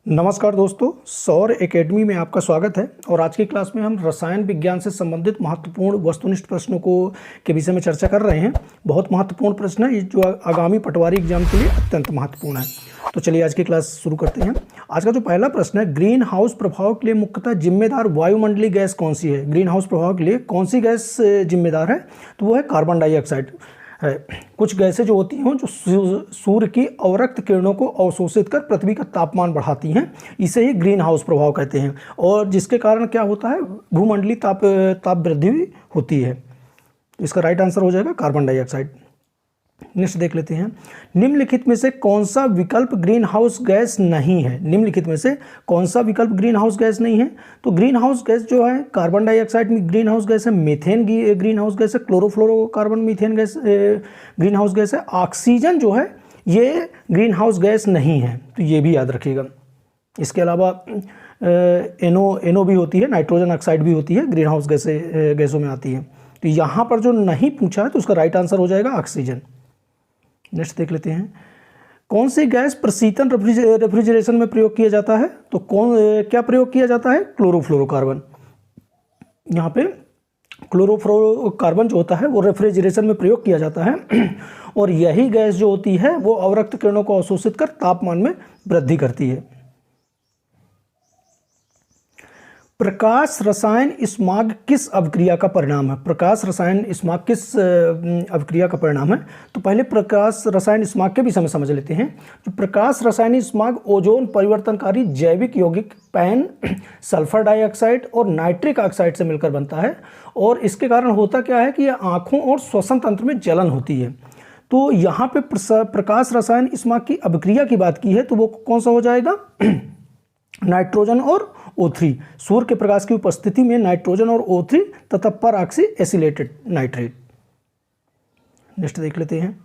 नमस्कार दोस्तों, सौर एकेडमी में आपका स्वागत है। और आज की क्लास में हम रसायन विज्ञान से संबंधित महत्वपूर्ण वस्तुनिष्ठ प्रश्नों के विषय में चर्चा कर रहे हैं। बहुत महत्वपूर्ण प्रश्न है जो आगामी पटवारी एग्जाम के लिए अत्यंत महत्वपूर्ण है। तो चलिए आज की क्लास शुरू करते हैं। आज का जो पहला प्रश्न है, ग्रीन हाउस प्रभाव के लिए मुख्यतः जिम्मेदार वायुमंडलीय गैस कौन सी है? ग्रीन हाउस प्रभाव के लिए कौन सी गैस जिम्मेदार है? तो वो है कार्बन डाइऑक्साइड है। कुछ गैसें जो होती हैं जो सूर्य की अवरक्त किरणों को अवशोषित कर पृथ्वी का तापमान बढ़ाती हैं, इसे ही ग्रीन हाउस प्रभाव कहते हैं। और जिसके कारण क्या होता है, भूमंडलीय ताप वृद्धि भी होती है। इसका राइट आंसर हो जाएगा कार्बन डाइऑक्साइड। नेक्स्ट देख लेते हैं, निम्नलिखित में से कौन सा विकल्प ग्रीन हाउस गैस नहीं है? निम्नलिखित में से कौन सा विकल्प ग्रीन हाउस गैस नहीं है? तो ग्रीन हाउस गैस जो है, कार्बन डाइऑक्साइड में ग्रीन हाउस गैस है, मीथेन ग्रीन हाउस गैस है, chlorofluorocarbon methane gas green house gas है। ऑक्सीजन जो है ये ग्रीन हाउस गैस नहीं है, तो ये भी याद रखिएगा। इसके अलावा एनो भी होती है, नाइट्रोजन ऑक्साइड भी होती है, ग्रीन हाउस गैसों में आती है। तो यहाँ पर जो नहीं पूछा है तो उसका राइट आंसर हो जाएगा ऑक्सीजन। नेक्स्ट देख लेते हैं, कौन सी गैस प्रशीतन रेफ्रिजरेशन में प्रयोग किया जाता है? तो क्या प्रयोग किया जाता है? क्लोरोफ्लोरोकार्बन। यहाँ पे क्लोरोफ्लोरोकार्बन जो होता है वो रेफ्रिजरेशन में प्रयोग किया जाता है और यही गैस जो होती है वो अवरक्त किरणों को अवशोषित कर तापमान में वृद्धि करती है। प्रकाश रसायन स्माग किस अभिक्रिया का परिणाम है? प्रकाश रसायन स्माग किस अभिक्रिया का परिणाम है? तो पहले प्रकाश रसायन स्माग के विषय में समझ लेते हैं। जो प्रकाश रसायन स्माग ओजोन परिवर्तनकारी जैविक यौगिक पैन, सल्फर डाइऑक्साइड और नाइट्रिक ऑक्साइड से मिलकर बनता है। और इसके कारण होता क्या है कि यह आँखों और श्वसन तंत्र में जलन होती है। तो यहाँ पे प्रकाश रसायन स्माग की अभिक्रिया की बात की है, तो वो कौन सा हो जाएगा? नाइट्रोजन और O3। सूर्य के प्रकाश की उपस्थिति में नाइट्रोजन और O3 तथा पर ऑक्सी एसिलेटेड नाइट्रेट। नेक्स्ट देख लेते हैं,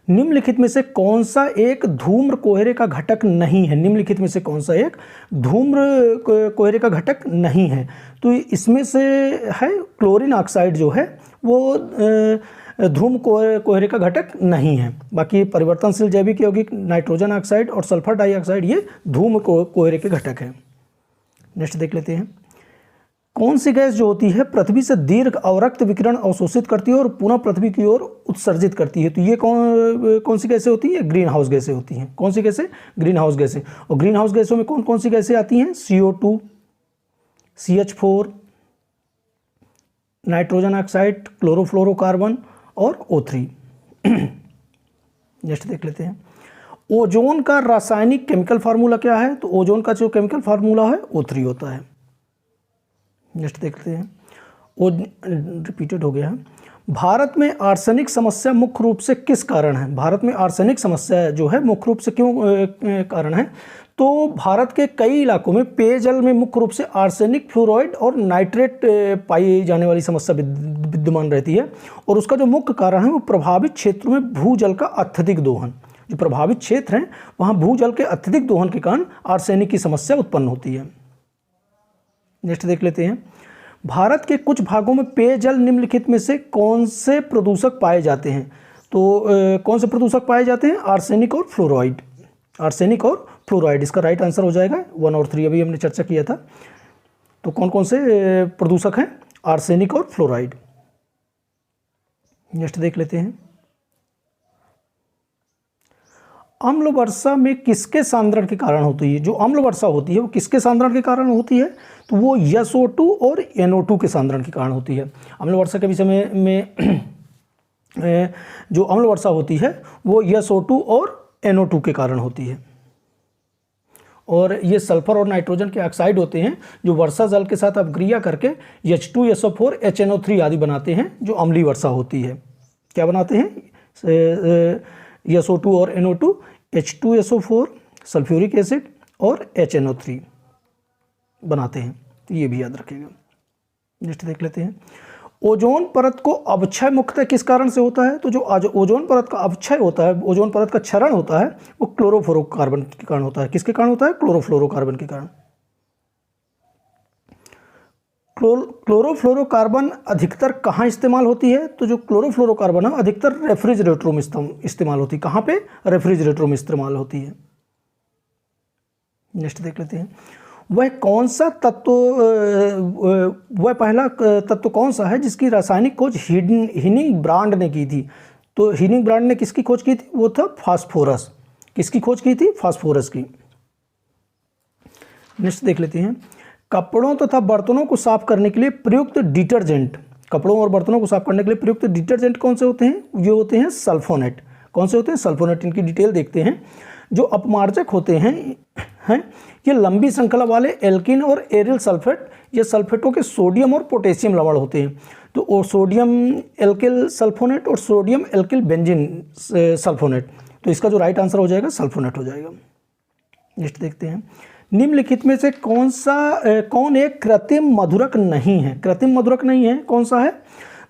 निम्नलिखित में से कौन सा एक धूम्र कोहरे का घटक नहीं है? निम्नलिखित में से कौन सा एक धूम्र कोहरे का घटक नहीं है? तो इसमें से है क्लोरीन ऑक्साइड जो है वो धूम्र कोहरे का घटक नहीं है। बाकी परिवर्तनशील जैविक यौगिक नाइट्रोजन ऑक्साइड और सल्फर डाइऑक्साइड ये धूम्र कोहरे के घटक हैं। नेक्स्ट देख लेते हैं, कौन सी गैस जो होती है पृथ्वी से दीर्घ अवरक्त विकिरण अवशोषित करती है और पुनः पृथ्वी की ओर उत्सर्जित करती है? तो ये कौन सी गैसें होती हैं? ग्रीन हाउस गैसें होती हैं। कौन सी गैसें? ग्रीन हाउस गैसें। और ग्रीन हाउस गैसों में कौन कौन सी गैसें आती हैं? CO2, CH4, nitrogen oxide, chlorofluorocarbon और O3। नेक्स्ट देख लेते हैं, ओजोन का रासायनिक केमिकल फार्मूला क्या है? तो ओजोन का जो केमिकल फार्मूला है O3 होता है। नेक्स्ट देखते हैं, रिपीटेड हो गया है। भारत में आर्सेनिक समस्या मुख्य रूप से किस कारण है? भारत में आर्सेनिक समस्या जो है मुख्य रूप से क्यों कारण है? तो भारत के कई इलाकों में पेयजल में मुख्य रूप से आर्सेनिक, फ्लोराइड और नाइट्रेट पाई जाने वाली समस्या विद्यमान रहती है। और उसका जो मुख्य कारण है वो प्रभावित क्षेत्रों में भूजल का अत्यधिक दोहन। जो प्रभावित क्षेत्र हैं वहाँ भूजल के अत्यधिक दोहन के कारण आर्सेनिक की समस्या उत्पन्न होती है। नेक्स्ट देख लेते हैं, भारत के कुछ भागों में पेयजल निम्नलिखित में से कौन से प्रदूषक पाए जाते हैं? तो कौन से प्रदूषक पाए जाते हैं? आर्सेनिक और फ्लोराइड। आर्सेनिक और फ्लोराइड, इसका राइट आंसर हो जाएगा 1 और 3, अभी हमने चर्चा किया था। तो कौन कौन से प्रदूषक हैं? आर्सेनिक और फ्लोराइड। नेक्स्ट देख लेते हैं, अम्ल वर्षा में किसके सांद्रण के कारण होती है? जो अम्ल वर्षा होती है वो किसके सांद्रण के कारण होती है? तो वो SO2 और NO2 के सांद्रण के कारण होती है। अम्ल वर्षा के विषय में जो अम्ल वर्षा होती है वो SO2 और NO2 के कारण होती है। और ये सल्फर और नाइट्रोजन के ऑक्साइड होते हैं जो वर्षा जल के साथ अभिक्रिया करके H2SO4 HNO3 आदि बनाते हैं, जो अम्लीय वर्षा होती है। क्या बनाते हैं? SO2 और NO2, H2SO4, सल्फ्यूरिक एसिड और HNO3 बनाते हैं। तो ये भी याद रखिएगा। नेक्स्ट देख लेते हैं, ओजोन परत को अवक्षय मुख्यतः किस कारण से होता है? तो जो ओजोन परत का अवक्षय होता है, ओजोन परत का क्षरण होता है, वो क्लोरोफ्लोरोकार्बन के कारण होता है। किसके कारण होता है? क्लोरोफ्लोरोकार्बन के कारण। क्लोरोफ्लोरोकार्बन अधिकतर कहाँ इस्तेमाल होती है? तो जो क्लोरोफ्लोरोकार्बन है अधिकतर रेफ्रिजरेटरों में इस्तेमाल होती है। कहाँ पे? रेफ्रिजरेटरों में इस्तेमाल होती है। नेक्स्ट देख लेते हैं, वह कौन सा तत्व वह पहला तत्व कौन सा है जिसकी रासायनिक खोज हिनिंगब्रांड ने की थी? तो हिनिंगब्रांड ने किसकी खोज की थी? वो था फास्फोरस। किसकी खोज की थी? फास्फोरस की। नेक्स्ट देख लेते हैं, कपड़ों तथा बर्तनों को साफ करने के लिए प्रयुक्त डिटर्जेंट, कपड़ों और बर्तनों को साफ करने के लिए प्रयुक्त डिटर्जेंट कौन से होते हैं? ये होते हैं सल्फोनेट। कौन से होते हैं? सल्फोनेट। इनकी डिटेल देखते हैं। जो अपमार्जक होते हैं ये लंबी श्रृंखला वाले एल्किन और एरिल सल्फेट, ये सल्फेटों के सोडियम और पोटेशियम लवण होते हैं। तो सोडियम एल्किल सल्फोनेट और सोडियम एल्किल बेंजीन सल्फोनेट। तो इसका जो राइट आंसर हो जाएगा सल्फोनेट हो जाएगा। नेक्स्ट देखते हैं, निम्नलिखित में से कौन एक कृत्रिम मधुरक नहीं है? कृत्रिम मधुरक नहीं है, कौन सा है?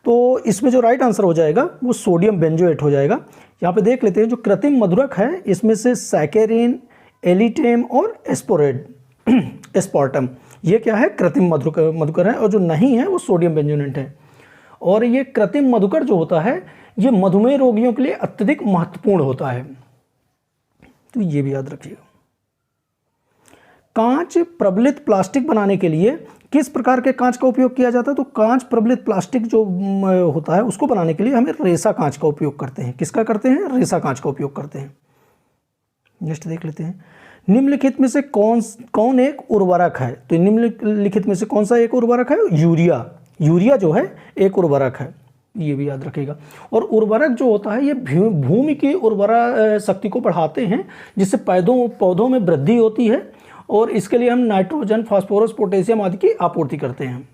तो इसमें जो राइट आंसर हो जाएगा वो सोडियम बेंजोएट हो जाएगा। यहाँ पे देख लेते हैं, जो कृत्रिम मधुरक है इसमें से सैकेरिन, एलिटेम और एस्पार्टम, ये क्या है? कृत्रिम मधुकर है। और जो नहीं है वो सोडियम बेंजोनेट है। और ये कृत्रिम मधुकर जो होता है ये मधुमेह रोगियों के लिए अत्यधिक महत्वपूर्ण होता है, तो ये भी याद रखिएगा। कांच प्रबलित प्लास्टिक बनाने के लिए किस प्रकार के कांच का उपयोग किया जाता है? तो कांच प्रबलित प्लास्टिक जो होता है उसको बनाने के लिए हमें रेसा कांच का उपयोग करते हैं। किसका करते हैं? रेसा कांच का उपयोग करते हैं। नेक्स्ट देख लेते हैं, निम्नलिखित में से कौन एक उर्वरक है? तो निम्नलिखित में से कौन सा एक उर्वरक है? यूरिया। यूरिया जो है एक उर्वरक है, ये भी याद रखिएगा। और उर्वरक जो होता है ये भूमि की उर्वरा शक्ति को बढ़ाते हैं, जिससे पौधों में वृद्धि होती है और इसके लिए हम नाइट्रोजन, फास्फोरस, पोटेशियम आदि की आपूर्ति करते हैं।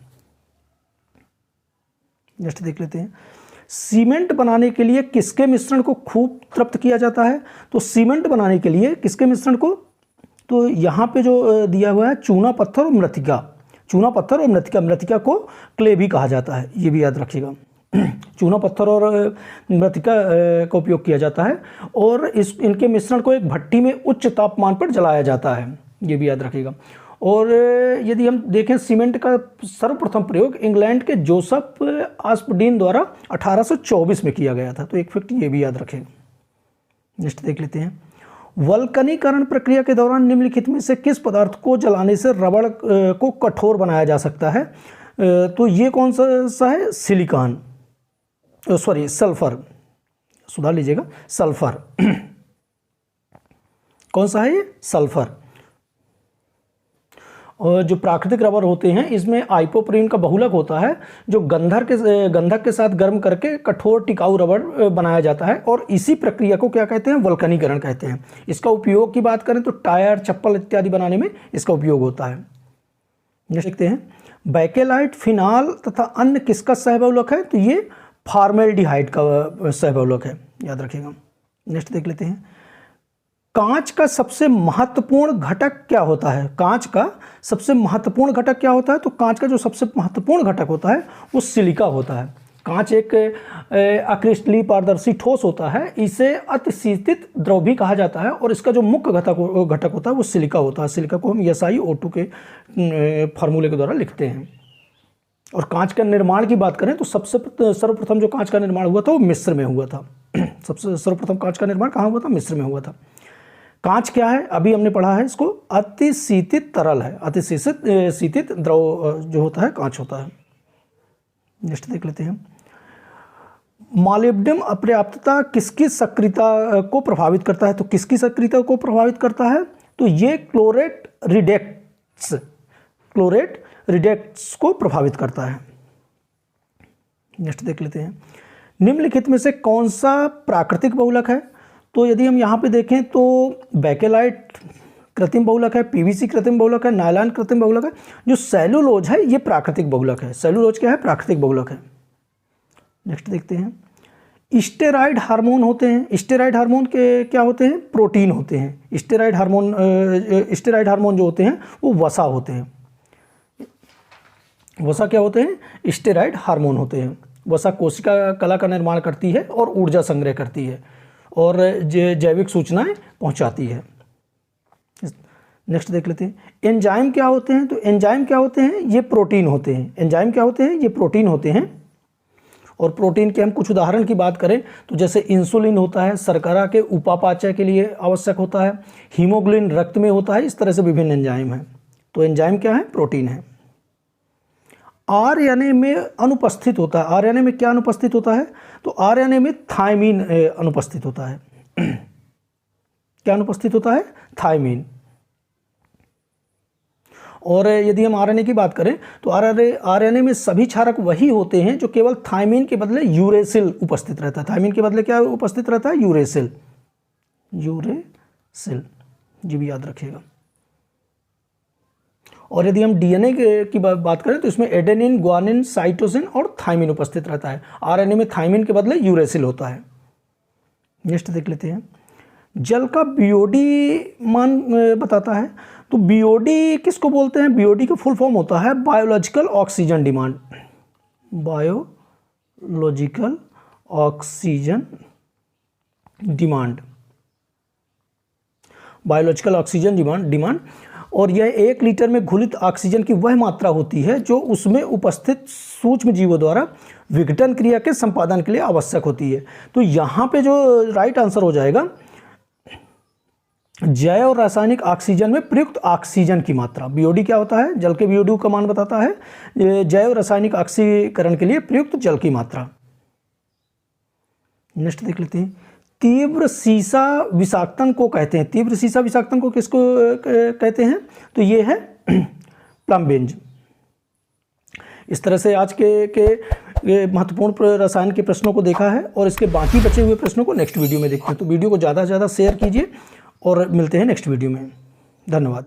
नेक्स्ट देख लेते हैं, सीमेंट बनाने के लिए किसके मिश्रण को खूब तृप्त किया जाता है? तो सीमेंट बनाने के लिए किसके मिश्रण को? तो यहाँ पे जो दिया हुआ है चूना पत्थर और मृतिका। चूना पत्थर और मृतिका को क्ले भी कहा जाता है, ये भी याद रखिएगा। चूना पत्थर और मृतिका का उपयोग किया जाता है और इनके मिश्रण को एक भट्टी में उच्च तापमान पर जलाया जाता है, ये भी याद रखिएगा। और यदि हम देखें, सीमेंट का सर्वप्रथम प्रयोग इंग्लैंड के जोसेफ आस्पडीन द्वारा 1824 में किया गया था, तो एक फैक्ट ये भी याद रखें। नेक्स्ट देख लेते हैं, वल्कनीकरण प्रक्रिया के दौरान निम्नलिखित में से किस पदार्थ को जलाने से रबड़ को कठोर बनाया जा सकता है? तो ये कौन सा है? सिलिकॉन, सल्फर, सुधार लीजिएगा, सल्फर। कौन सा है ये? सल्फर। और जो प्राकृतिक रबर होते हैं इसमें आइपोप्रीन का बहुलक होता है, जो गंधक के साथ गर्म करके कठोर टिकाऊ रबर बनाया जाता है और इसी प्रक्रिया को क्या कहते हैं? वल्कनीकरण कहते हैं। इसका उपयोग की बात करें तो टायर, चप्पल इत्यादि बनाने में इसका उपयोग होता है। देखते हैं, बैकेलाइट, फिनाल तथा अन्य किसका सहबहुलक है? तो ये फॉर्मेल्डिहाइड का सहबहुलक है, याद रखिएगा। नेक्स्ट देख लेते हैं, कांच का सबसे महत्वपूर्ण घटक क्या होता है? कांच का सबसे महत्वपूर्ण घटक क्या होता है? तो कांच का जो सबसे महत्वपूर्ण घटक होता है वो सिलिका होता है। कांच एक अक्रिस्टलीय पारदर्शी ठोस होता है, इसे अतिशीतित द्रव भी कहा जाता है और इसका जो मुख्य घटक होता है वो सिलिका होता है। सिलिका को हम SiO2 के फार्मूले के द्वारा लिखते हैं। और कांच का निर्माण की बात करें तो सर्वप्रथम जो कांच का निर्माण हुआ था वो मिस्र में हुआ था। सबसे सर्वप्रथम कांच का निर्माण कहाँ हुआ था? मिस्र में हुआ था। कांच क्या है? अभी हमने पढ़ा है इसको, अतिशीतित तरल है। अतिशीतित द्रव जो होता है कांच होता है। नेक्स्ट देख लेते हैं, मॉलिब्डेनम अपर्याप्तता किसकी सक्रियता को प्रभावित करता है? तो किसकी सक्रियता को प्रभावित करता है? तो ये क्लोरेट रिडक्ट्स को प्रभावित करता है। नेक्स्ट देख लेते हैं, निम्नलिखित में से कौन सा प्राकृतिक बहुलक है? तो यदि हम यहाँ पे देखें तो बैकेलाइट कृत्रिम बहुलक है, PVC कृत्रिम बहुलक है, नायलॉन कृत्रिम बहुलक है। जो सेलुलोज है ये प्राकृतिक बहुलक है। सेलुलोज क्या है? प्राकृतिक बहुलक है। नेक्स्ट देखते हैं, स्टेरॉइड हार्मोन होते हैं। स्टेरॉइड हार्मोन के क्या होते हैं? प्रोटीन होते हैं। स्टेरॉइड हार्मोन जो होते हैं वो वसा होते हैं। वसा क्या होते हैं? स्टेरॉइड हार्मोन होते हैं। वसा कोशिका कला का निर्माण करती है और ऊर्जा संग्रह करती है और जैविक सूचनाएं पहुंचाती है। नेक्स्ट देख लेते हैं, एंजाइम क्या होते हैं। तो एंजाइम क्या होते हैं, ये प्रोटीन होते हैं। एंजाइम क्या होते हैं, ये प्रोटीन होते हैं। और प्रोटीन के हम कुछ उदाहरण की बात करें तो जैसे इंसुलिन होता है, शर्करा के उपापचय के लिए आवश्यक होता है, हीमोग्लोबिन रक्त में होता है, इस तरह से विभिन्न एंजाइम हैं। तो एंजाइम क्या है, प्रोटीन है। आरएनए में अनुपस्थित होता है। आरएनए में क्या अनुपस्थित होता है, तो आरएनए में थायमीन अनुपस्थित होता है। क्या अनुपस्थित होता है, थायमीन। और यदि हम आरएनए की बात करें तो आरएनए में सभी क्षारक वही होते हैं जो केवल थायमीन के बदले यूरेसिल उपस्थित रहता है। थायमीन के बदले क्या उपस्थित रहता है, यूरेसिल। यूरेसिल, जी भी याद रखिएगा। और यदि हम डीएनए की बात करें तो इसमें एडेनिन, ग्वानिन, साइटोसिन और थायमीन उपस्थित रहता है। आरएनए में थायमीन के बदले यूरेसिल होता है। नेक्स्ट देख लेते हैं, जल का बीओडी मान बताता है। तो बीओडी किसको बोलते हैं, बीओडी का फुल फॉर्म होता है biological oxygen demand. Biological oxygen demand, biological oxygen demand. और यह 1 लीटर में घुलित ऑक्सीजन की वह मात्रा होती है जो उसमें उपस्थित सूक्ष्म जीवों द्वारा विघटन क्रिया के संपादन के लिए आवश्यक होती है। तो यहाँ पे जो राइट आंसर हो जाएगा, जैव और रासायनिक ऑक्सीजन में प्रयुक्त ऑक्सीजन की मात्रा। बीओडी क्या होता है, जल के बीओडी का मान बताता है जैव रासायनिक ऑक्सीकरण के लिए प्रयुक्त जल की मात्रा। नेक्स्ट देख लेते हैं, तीव्र सीसा विषाक्तन को कहते हैं। तीव्र सीसा विषाक्तन को किसको कहते हैं, तो ये है प्लम्बेंज। इस तरह से आज के महत्वपूर्ण रसायन के प्रश्नों को देखा है और इसके बाकी बचे हुए प्रश्नों को नेक्स्ट वीडियो में देखते हैं। तो वीडियो को ज़्यादा से ज़्यादा शेयर कीजिए और मिलते हैं नेक्स्ट वीडियो में। धन्यवाद।